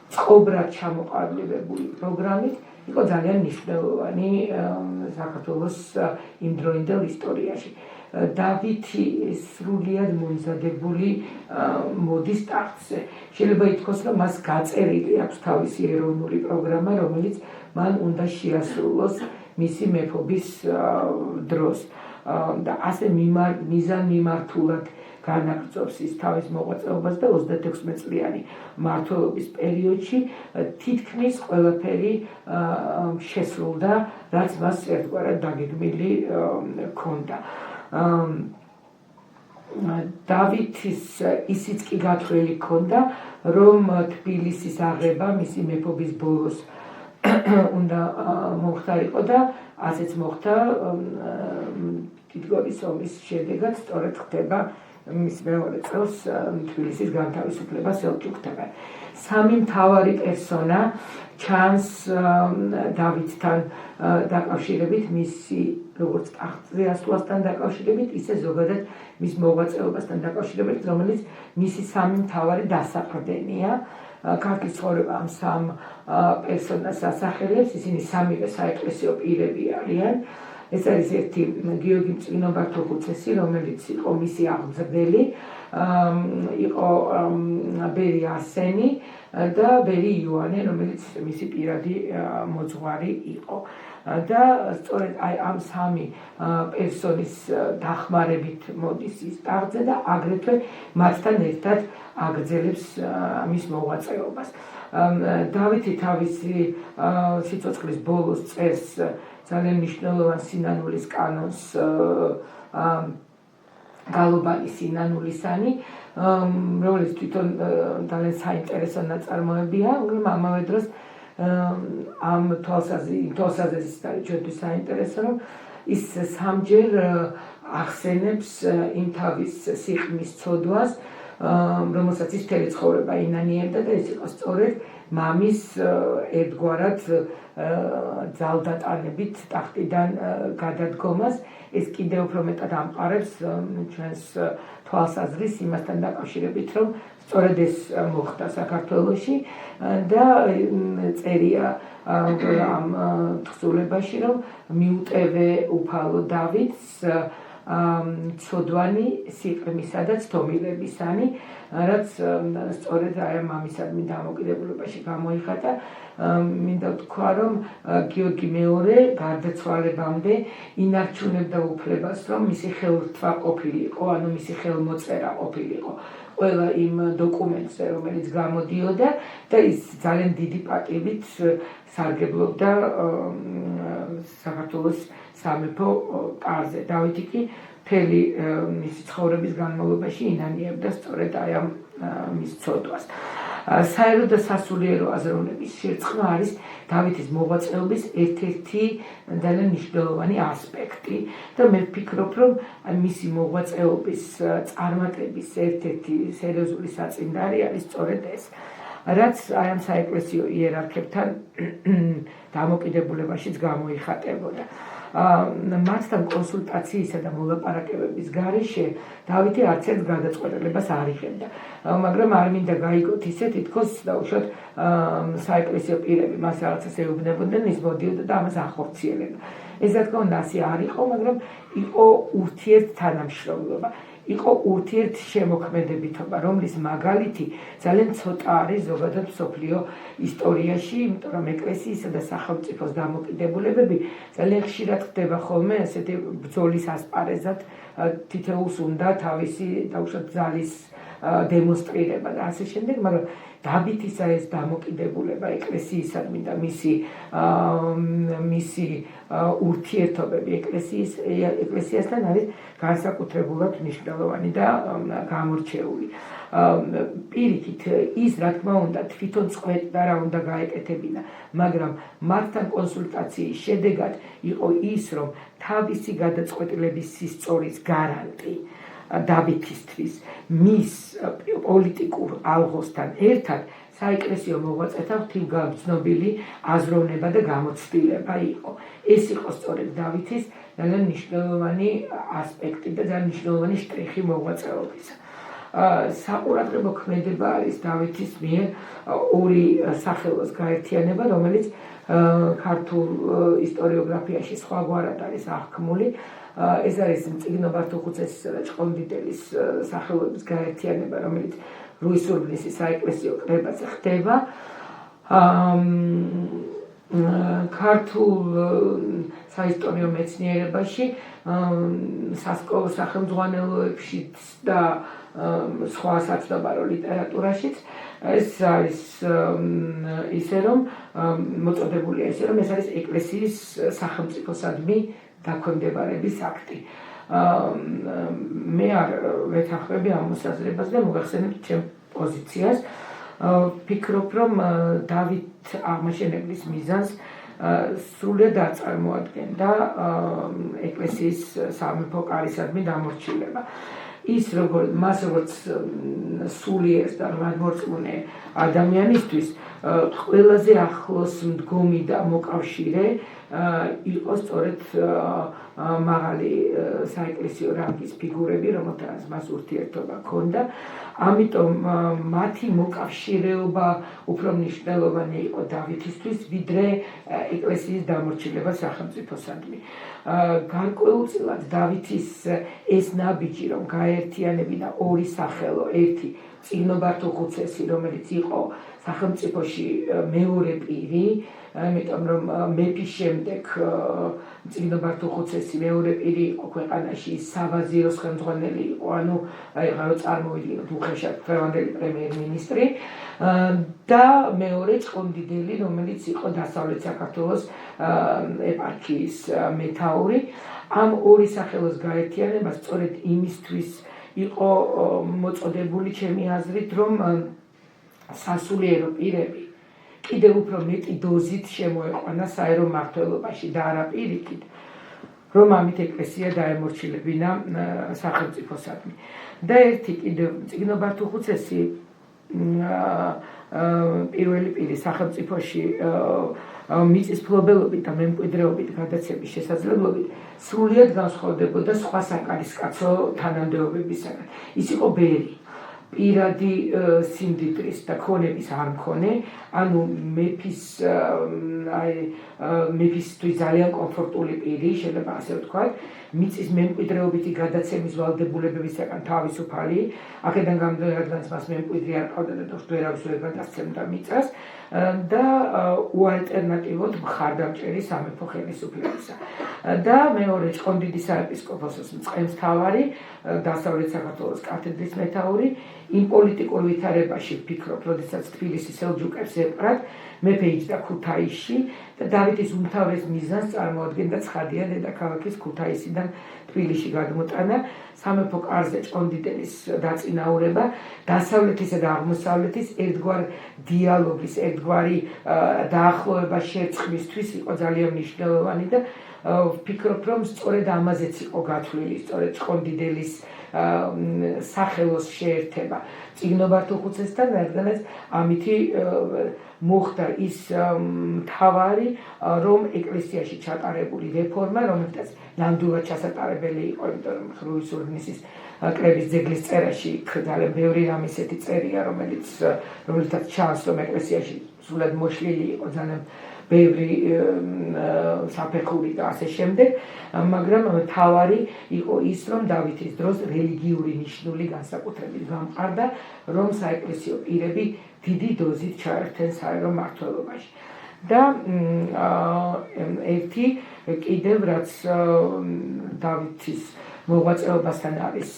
წყობრად ჩამოყალიბებული პროგრამით იყო ძალიან მნიშვნელოვანი საქართველოს იმდროინდელ ისტორიაში. დავითი სრულიად მომზადებული მოდის ტახტზე. შეიძლება ითქვას, რომ მას გაწერილი აქვს თავისი ეროვნული პროგრამა, რომელიც მან უნდა შეასრულოს მისი მეფობის დროს. და ასე მიზანმიმართულად განაგრძობს ის თავის მოღვაწეობას და 36 წლიანი მმართველობის პერიოდში თითქმის ყველაფერი შესრულდა, რაც მას ერთგვარად დაგეგმილი ჰქონდა. დავითის ისიც კი გათვლილი ჰქონდა, რომ თბილისის აღება მისი მეფობის ბოლოს უნდა მოხდარიყო და ასეც მოხდა. დიდგორის ომის შედეგად სწორედ ხდება მის მეორე წელს თბილისის განთავისუფლება სელჯუკთაგან. სამი მთავარი პერსონა ჩანს დავითთან დაკავშირებით, მისი როგორც ტახტზე ასვლასთან დაკავშირებით, ისე ზოგადად მის მოღვაწეობასთან დაკავშირებით, რომელიც მისი სამი მთავარი დასაყრდენია. ქართლის ცხოვრება ამ სამ პერსონას ასახელებს, ისინი სამივე საეკლესიო პირები არიან. ეს არის ერთი გიორგი მწვინო-ბართლოხუცესი, რომელიც იყო მისი აღმზრდელი, იყო ბერი არსენი და ბერი იოანე, რომელიც მისი პირადი მოძღვარი იყო. და სწორედ ამ სამი პერსონის დახმარებით მოდის ის ტახტზე და აგრეთვე მათთან ერთად აგრძელებს მის მოღვაწეობას. დავითი თავისი სიცოცხლის ბოლოს წერს ძალიან მნიშვნელოვან სინანულის კანონს გალობანი სინანულისანი, რომელიც თვითონ ძალიან საინტერესო ნაწარმოებია, ამავე დროს ამ თვალსაზრისით არის ჩვენთვის საინტერესო, რომ ის სამჯერ ახსენებს იმ თავის სიყრმის ცოდვას, რომელსაც ის მთელი ცხოვრება ინანიებდა და ეს იყო სწორედ მამის ერთგვარად ძალდატანებით ტახტიდან გადადგომას. ეს კიდევ უფრო მეტად ამყარებს ჩვენს თვალსაზრისს იმასთან დაკავშირებით, რომ სწორედ ეს მოხდა საქართველოში და წერია ამ თხზულებაში, რომ მიუტევე უფალო დავითს ცოდვანი სიყრმისა და ცდომილებისანი, რაც სწორედ აი მამისადმი დამოკიდებულებაში გამოიხატა. მინდა ვთქვა, რომ გიორგი მეორე გარდაცვალებამდე ინარჩუნებდა უფლებას, რომ მისი ხელთვა ყოფილიყო, ანუ მისი ხელმოწერა ყოფილიყო ყველა იმ დოკუმენტზე, რომელიც გამოდიოდა და ის ძალიან დიდი პატივით სარგებლობდა საქართველოს სამეფო კარზე. დავითი კი მთელი მისი ცხოვრების განმავლობაში ინანიებდა სწორედ აი ამ მის ცოდვას. საერო და სასულიერო აზროვნების შერწყმა არის დავითის მოღვაწეობის ერთ-ერთი ძალიან მნიშვნელოვანი ასპექტი და მე ვფიქრობ, რომ მისი მოღვაწეობის წარმატების ერთ-ერთი სერიოზული საწინდარი არის სწორედ ეს, რაც აი ამ საეკლესიო იერარქებთან დამოკიდებულებაშიც გამოიხატებოდა. მათთან კონსულტაციისა და მოლაპარაკებების გარეშე დავითი არც ერთ გადაწყვეტილებას არ იღებდა, მაგრამ არ მინდა გაიგოთ ისე, თითქოს დაუშვათ საეკლესიო პირები მას რაღაცას ეუბნებოდნენ, ის მოდიოდა და ამას ახორციელებდა. ეს რა თქმა უნდა ასე არ იყო, მაგრამ იყო ურთიერთთანამშრომლობა, იყო ურთიერთშემოქმედებითობა, რომლის მაგალითი ძალიან ცოტა არის ზოგადად მსოფლიო ისტორიაში, იმიტომ რომ ეკლესიისა და სახელმწიფოს დამოკიდებულებები ძალიან ხშირად ხდება ხოლმე ესეთი ბრძოლის ასპარეზად, თითოეულს უნდა თავისი დაუშვათ ძალის დემონსტრირება და ასე შემდეგ, მაგრამ დავითისა ეს დამოკიდებულება ეკლესიისადმი და მისი ურთიერთობები ეკლესიასთან არის განსაკუთრებულად მნიშვნელოვანი და გამორჩეული. პირიქით ის რა თქმა უნდა თვითონ წყვეტდა რა უნდა გაეკეთებინა, მაგრამ მათთან კონსულტაციის შედეგად იყო ის, რომ თავისი გადაწყვეტილების სისწორის გარანტი დავითისთვის მის პოლიტიკურ ალღოსთან ერთად საეკლესიო მოღვაწეთა ღვთივგამცნობილი აზროვნება და გამოცდილება იყო. ეს იყო სწორედ დავითის ძალიან მნიშვნელოვანი ასპექტი და ძალიან მნიშვნელოვანი შტრიხი მოღვაწეობისა. საყურადღებო ქმედება არის დავითის მიერ ორი სახელოს გაერთიანება, რომელიც ქართულ ისტორიოგრაფიაში სხვაგვარად არის აღქმული. ეს არის მწიგნო ბართუხუცესისა და ჭყონდიდელის სახელობის გაერთიანება, რომელიც რუისურბნისის საეკლესიო კრებაზე ხდება. ქართულ საისტორიო მეცნიერებაში, სასკოლო სახელმძღვანელოებში და სხვა საცნობარო ლიტერატურაშიც ეს არის ისე რომ მოწოდებულია ისე რომ ეს არის ეკლესიის სახელმწიფოსადმი დაქვემდებარების აქტი. მე არ ვეთანხმები ამ მოსაზრებას და მოგახსენებთ ჩემ პოზიციას. ვფიქრობ, რომ დავით აღმაშენებლის მიზანს სრულად არ წარმოადგენდა ეკლესიის სამეფო კარისადმი დამორჩილება. მას როგორც სულიერს და მართლმორწმუნე ადამიანისთვის ყველაზე ახლოს მდგომი და მოკავშირე იყო სწორედ მაღალი საეკლესიო რანგის ფიგურები, რომელთანაც მას ურთიერთობა ჰქონდა. ამიტომ მათი მოკავშირეობა უფრო მნიშვნელოვანი იყო დავითისთვის, ვიდრე ეკლესიის დამორჩილება სახელმწიფოსადმი. გარკვეულწილად დავითის ეს ნაბიჯი, რომ გაერთიანებინა ორი სახელო, ერთი წიგნო ბართუხუცესი, რომელიც იყო სახელმწიფოში მეორე პირი, იმიტომ რომ მეფის შემდეგ წიგნო ბართუხუცესი მეორე პირი იყო ქვეყანაში, სავაზიროს ხელმძღვანელი იყო, ანუ რო წარმოვიდგინოთ უხეშად დღევანდელი პრემიერ-მინისტრი და მეორე ჭყონდიდელი, რომელიც იყო დასავლეთ საქართველოს ეპარქიის მეთაური. ამ ორი სახელოს გაერთიანება სწორედ იმისთვის იყო მოწოდებული ჩემი აზრით, რომ სასულიერო პირები კიდევ უფრო მეტი დოზით შემოეყვანა საერო მმართველობაში და არა პირიქით, რომ ამით ეკლესია დაემორჩილებინა სახელმწიფოსადმი. და ერთი კიდევ წიგნო ბართუხუცესი პირველი პირი სახელმწიფოში მიწის ფლობელობით და მემკვიდრეობით გადაცემის შესაძლებლობით სრულიად განსხვავდებოდა სხვა საკარისკაცო თანამდებობებისგან. ის იყო ბერი. პირადი სიმდიდრის და ქონების არ მქონე, ანუ მეფისთვის ძალიან კომფორტული პირი, შეიძლება ასე ვთქვათ, მიწის მემკვიდრეობითი გადაცემის ვალდებულებებისგან თავისუფალი, აქედან გამომდინარე, რადგანაც მას მემკვიდრე არ ყავდა და ვერავის ვერ გადასცემდა მიწას და უალტერნატივოდ მხარდამჭერი სამეფო ხელისუფლებისა. და მეორე ჭყონდიდის საეპისკოპოსოს მწყემსთავარი, დასავლეთ საქართველოს კათედრის მეთაური, იმ პოლიტიკურ ვითარებაში ვფიქრობ, როდესაც თბილისი სელჯუკებს ეპყრათ, მეფე იჯდა ქუთაისში და დავითის უმთავრეს მიზანს წარმოადგენდა ცხადია დედაქალაქის ქუთაისიდან თბილისში გადმოტანა, სამეფო კარზე ჭყონდიდელის დაწინაურება, დასავლეთისა და აღმოსავლეთის ერთგვარ დიალოგის, ერთგვარი დაახლოება შერწყმისთვის იყო ძალიან მნიშვნელოვანი და ვფიქრობ, რომ სწორედ ამაზეც იყო გათვლილი, სწორედ ჭყონდიდელის სახელოს შეერთება წიგნო ბართუხუცესთან, რადგანაც ამითი მოხდა ის მთავარი, რომ ეკლესიაში ჩატარებული რეფორმა, რომელთაც ნამდვილად ჩასატარებელი იყო, იმიტომ რომ რუისურბნისის კრების ძეგლის წერაში ძალიან ბევრი რამ ისეთი წერია, რომელთაც ჩანს, რომ ეკლესიაში სულად მოშლილი იყო ძალიან ბევრი საფეხური და ასე შემდეგ, მაგრამ მთავარი იყო ის, რომ დავითის დროს რელიგიური ნიშნული განსაკუთრებით გამყარდა, რომ საეკლესიო პირები დიდი დოზით ჩაერთენ საერო მმართველობაში. და ერთი კიდევ რაც დავითის მოღვაწეობასთან არის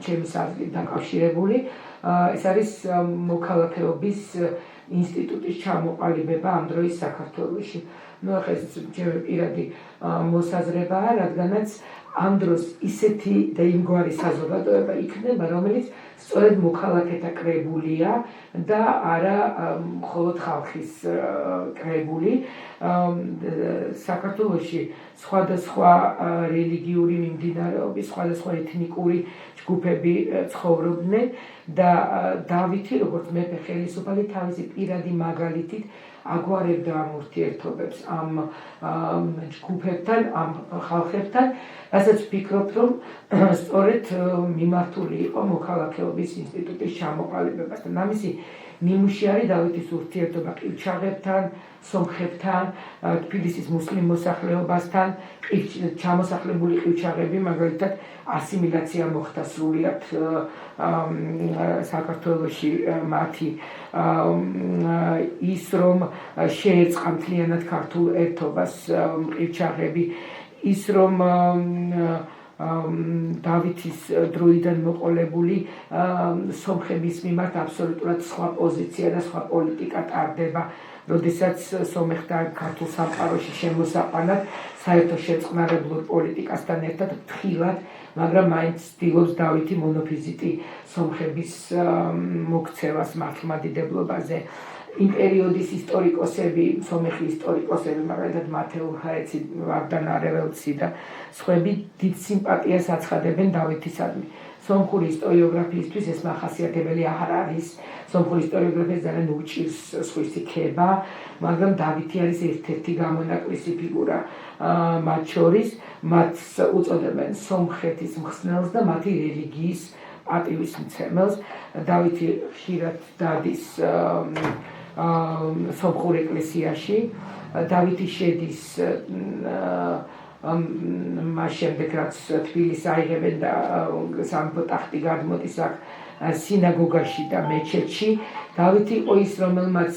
ჩემი აზრით დაკავშირებული, ეს არის მოქალაქეობის ინსტიტუტის ჩამოყალიბება ამ დროის საქართველოში. ახლა ეს ჩემი პირადი მოსაზრებაა, რადგანაც ამ დროს ისეთი და იმგვარი საზოგადოება იქნება, რომელიც სწორედ მოქალაქეთა კრებულია და არა მხოლოდ ხალხის კრებული. საქართველოში სხვადასხვა რელიგიური მიმდინარეობის, სხვადასხვა ეთნიკური ჯგუფები ცხოვრობდნენ და დავითი, როგორც მეფე ხელისუფალი, თავისი პირადი მაგალითით აგვარებდა ამ ურთიერთობებს ამ ჯგუფებთან, ამ ხალხებთან, რასაც ვფიქრობ, რომ სწორედ მიმართული იყო მოქალაქეობის ინსტიტუტის ჩამოყალიბებასთან. ამისი ნიმუში არის დავითის ურთიერთობა ყივჩაღებთან, სომხებთან, თბილისის მუსლიმ მოსახლეობასთან, ჩამოსახლებული ყივჩაღები მაგალითად ასიმილაცია მოხდა სრულიად საქართველოში მათი ის რომ შეერწყა მთლიანად ქართულ ერთობას ყივჩაღები, ის რომ დავითის დროიდან მოყოლებული სომხების მიმართ აბსოლუტურად სხვა პოზიცია და სხვა პოლიტიკა ტარდება, როდესაც სომეხთან ქართულ სამყაროში შემოსაყვანად საერთო შეწყნარებლურ პოლიტიკასთან ერთად ფრთხილად, მაგრამ მაინც ცდილობს დავითი მონოფიზიტი სომხების მოქცევას მართლმადიდებლობაზე. იმ პერიოდის ისტორიკოსები, სომეხი ისტორიკოსები, მაგალითად მათეუ ჰაეცი, ვარდან არეველცი და სხვები დიდ სიმპატიას აცხადებენ დავითისადმი. სომხური ისტორიოგრაფიისთვის ეს მახასიათებელი არ არის. სომხური ისტორიოგრაფია ძალიან უჭირს სხვისი ქება, მაგრამ დავითი არის ერთ-ერთი გამონაკლისი ფიგურა მათ შორის. მათ უწოდებენ სომხეთის მხსნელს და მათი რელიგიის პატივისმცემელს. დავითი ხშირად დადის სომხურ ეკლესიაში. დავითი შედის მას შემდეგ, რაც თბილისს აიღებენ და სამეფო ტახტი გადმოდის აქ სინაგოგაში და მეჩეთში. დავითი იყო ის, რომელმაც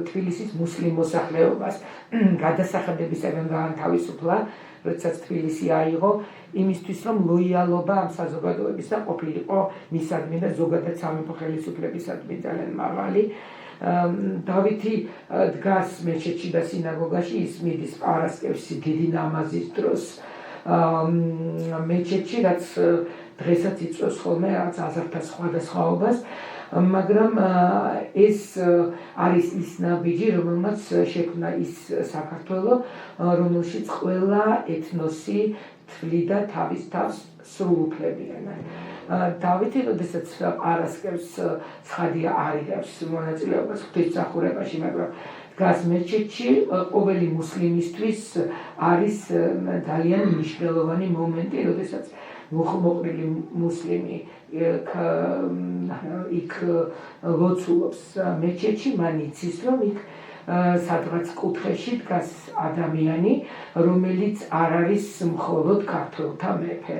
თბილისის მუსლიმ მოსახლეობას გადასახადებისაგან გაანთავისუფლა, როდესაც თბილისი აიღო, იმისთვის, რომ ლოიალობა ამ საზოგადოების და ყოფილიყო მისადმი და ზოგადად სამეფო ხელისუფლებისადმი ძალიან მაღალი. დავითი დგას მეჩეთში და სინაგოგაში, ის მიდის პარასკევში დიდი ნამაზის დროს მეჩეთში, რაც დღესაც იწვევს ხოლმე რაღაც აზართა სხვადასხვაობას, მაგრამ ეს არის ის ნაბიჯი, რომელმაც შექმნა ის საქართველო, რომელშიც ყველა ეთნოსი თვლიდა თავის თავს სრულუფლებიანად. დავითი, როდესაც პარასკევს ცხადია არ იღებს მონაწილეობას ღვთისმსახურებაში, მაგრამ დგას მეჩეთში, ყოველი მუსლიმისთვის არის ძალიან მნიშვნელოვანი მომენტი, როდესაც მოყრილი მუსლიმი იქ ლოცულობს მეჩეთში, მან იცის, რომ იქ სადღაც კუთხეში დგას ადამიანი, რომელიც არ არის მხოლოდ ქართველთა მეფე,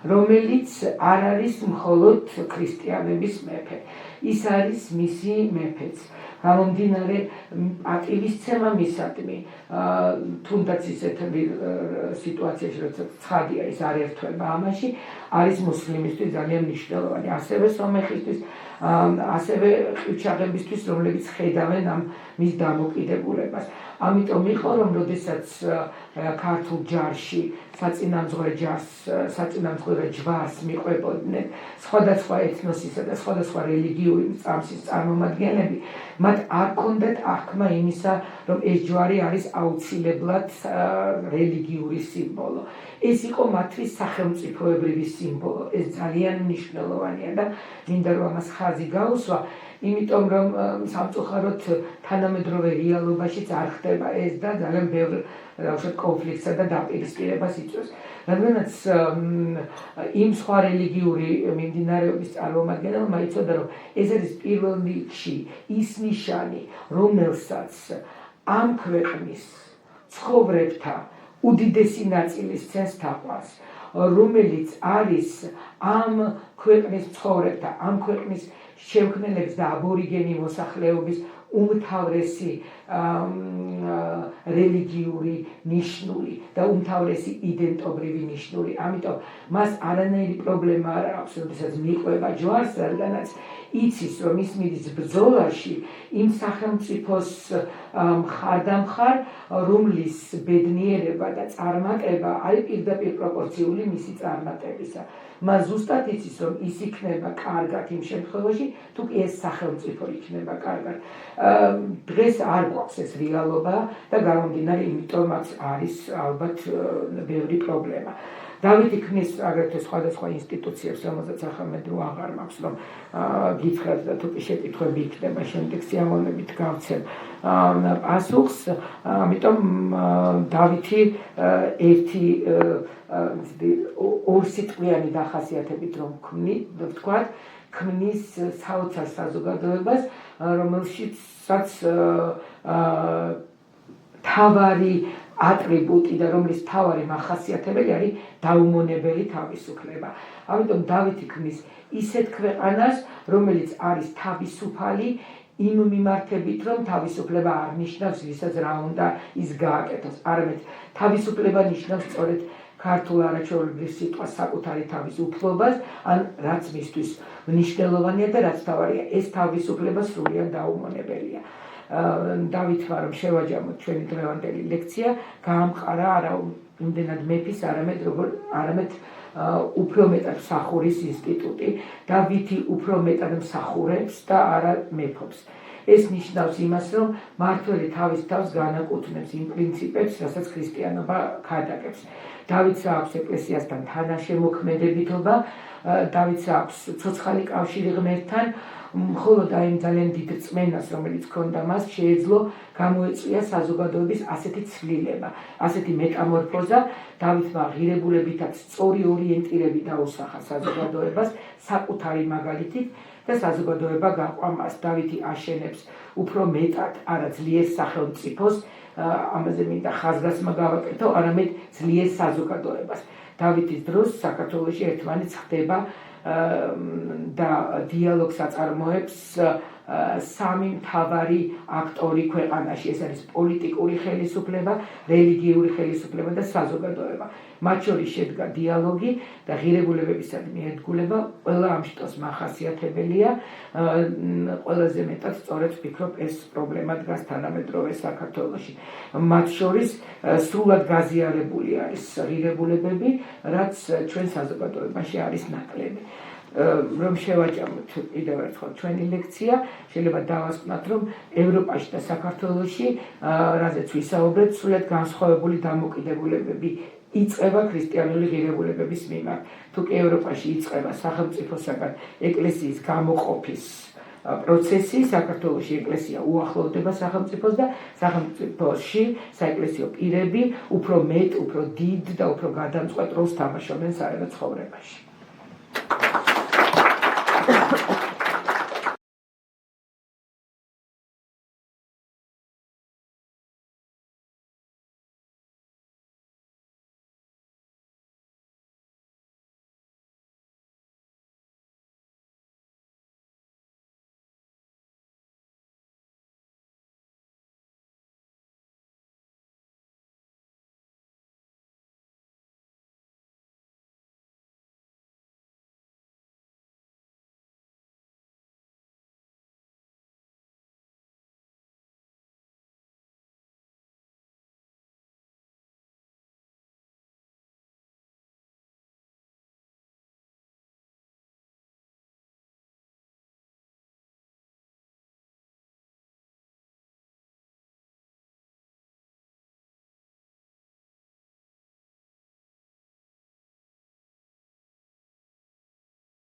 რომელიც არ არის მხოლოდ ქრისტიანების მეფე, ის არის მისი მეფეც. გამომდინარე პატივისცემა მისადმი, თუნდაც ისეთ სიტუაციაში, როცა ცხადია ის არ ერთვება ამაში, არის მუსლიმისთვის ძალიან მნიშვნელოვანი, ასევე სომეხისთვის, ასევე ყივჩაღებისთვის, რომლებიც ხედავენ ამ მის დამოკიდებულებას. ამიტომ იყო, რომ როდესაც ქართულ ჯარში საწინამძღვე ჯვარს მიყვებოდნენ სხვადასხვა ეთნოსისა და სხვადასხვა რელიგიური წამსის წარმომადგენლები, მათ არ ჰქონდათ აღქმა იმისა, რომ ეს ჯვარი არის აუცილებლად რელიგიური სიმბოლო. ეს იყო მათთვის სახელმწიფოებრივი სიმბოლო. ეს ძალიან მნიშვნელოვანია და მინდა რომ ამას ხაზი გაუსვა, იმიტომ რომ სამწუხაროდ თანამედროვე რეალობაშიც არ ხდება ეს და ძალიან ბევრ კონფლიქტსა და დაპირისპირებას იწვევს. რადგანაც იმ სხვა რელიგიური მიმდინარეობის წარმომადგენელმა იცოდა, რომ ეს არის პირველ რიგში ის ნიშანი, რომელსაც ამ ქვეყნის ცხოვრებთა უდიდესი ნაწილი სცემს თაყვანს, რომელიც არის ამ ქვეყნის ცხოვრებთა, ამ ქვეყნის შემქმნელების და აბორიგენი მოსახლეობის უმთავრესი რელიგიური ნიშნული და უმთავრესი იდენტობრივი ნიშნული. ამიტომ მას არანაირი პრობლემა არ აქვს, როდესაც მიყვება ჯვარს, რადგანაც იცის, რომ ის მიდის ბრძოლაში იმ სახელმწიფოს მხარდამხარ, რომლის ბედნიერება და წარმატება არის პირდაპირ პროპორციული მისი წარმატებისა. მას ზუსტად იცის, რომ ის იქნება კარგად იმ შემთხვევაში, თუ კი ეს სახელმწიფო იქნება კარგად. დღეს არ გვაქვს ეს რეალობა და გამომდინარე იმიტომაც არის ალბათ ბევრი პრობლემა. დავითი ქმნის აგრეთვე სხვადასხვა ინსტიტუციებს, რომელზეც ახლა მე დრო აღარ მაქვს, რომ გითხრათ და თუ კი შეკითხვები იქნება, შემდეგ სიამოვნებით გავცემ პასუხს. ამიტომ დავითი ერთი ორსიტყვიანი დახასიათებით რომ ვთქვათ, ქმნის საოცარ საზოგადოებას, რომელშიც თავარი ატრიბუტი და რომლის თავარი მახასიათებელი არის დაუმონებელი თავისუფლება. ამიტომ დავითი ქმნის ისეთ ქვეყანას, რომელიც არის თავისუფალი იმ მიმართებით, რომ თავისუფლება არ ნიშნავს ვისაც რა უნდა ის გააკეთოს. არამედ თავისუფლება ნიშნავს სწორედ ქართულ არაჩვეულებრივ სიტყვას საკუთარი თავისუფლებას, ან რაც მისთვის მნიშვნელოვანია და რაც თავარია, ეს თავისუფლება სრულიად დაუმონებელია. დავითმა რომ შევაჯამოთ ჩვენი დღევანდელი ლექცია, გაამყარა არა იმდენად მეფის, არამედ უფრო მეტად მსახურის ინსტიტუტი. დავითი უფრო მეტად მსახურებს და არა მეფობს. ეს ნიშნავს იმას, რომ მმართველი თავის თავს განაკუთვნებს იმ პრინციპებს, რასაც ქრისტიანობა ქადაგებს. დავითს აქვს ეკლესიასთან თანაშემოქმედებითობა, დავითს აქვს ცოცხალი კავშირი ღმერთთან, მხოლოდ აი იმ ძალიან დიდ რწმენას, რომელიც ჰქონდა მას, შეეძლო გამოეწვია საზოგადოების ასეთი ცვლილება, ასეთი მეტამორფოზა. დავითმა ღირებულებითაც სწორი ორიენტირები დაუსახა საზოგადოებას საკუთარი მაგალითით და საზოგადოება გაყვა მას. დავითი აშენებს უფრო მეტად არა ძლიერ სახელმწიფოს, ამაზე მინდა ხაზგასმა გავაკეთო, არამედ ძლიერ საზოგადოებას. დავითის დროს საქართველოში ერთმანეთს ხდება და დიალოგს აწარმოებს სამი მთავარი აქტორი ქვეყანაში. ეს არის პოლიტიკური ხელისუფლება, რელიგიური ხელისუფლება და საზოგადოება. მათ შორის შედგა დიალოგი და ღირებულებებისადმი ერთგულება ყველა ამ შტოს მახასიათებელია. ყველაზე მეტად სწორედ ვფიქრობ ეს პრობლემა დგას თანამედროვე საქართველოში. მათ შორის სრულად გაზიარებული არის ღირებულებები, რაც ჩვენ საზოგადოებაში არის ნაკლები. რომ შევაჯამოთ კიდევ ერთხელ ჩვენი ლექცია, შეიძლება დავასკვნათ, რომ ევროპაში და საქართველოში, რაზეც ვისაუბრეთ, სრულად განსხვავებული დამოკიდებულებები იწყება ქრისტიანული ღირებულებების მიმართ. თუ კი ევროპაში იწყება სახელმწიფოსაგან ეკლესიის გამოყოფის პროცესი, საქართველოში ეკლესია უახლოვდება სახელმწიფოს და სახელმწიფოში საეკლესიო პირები უფრო მეტ, უფრო დიდ და უფრო გადამწყვეტ როლს თამაშობენ საერთო ცხოვრებაში.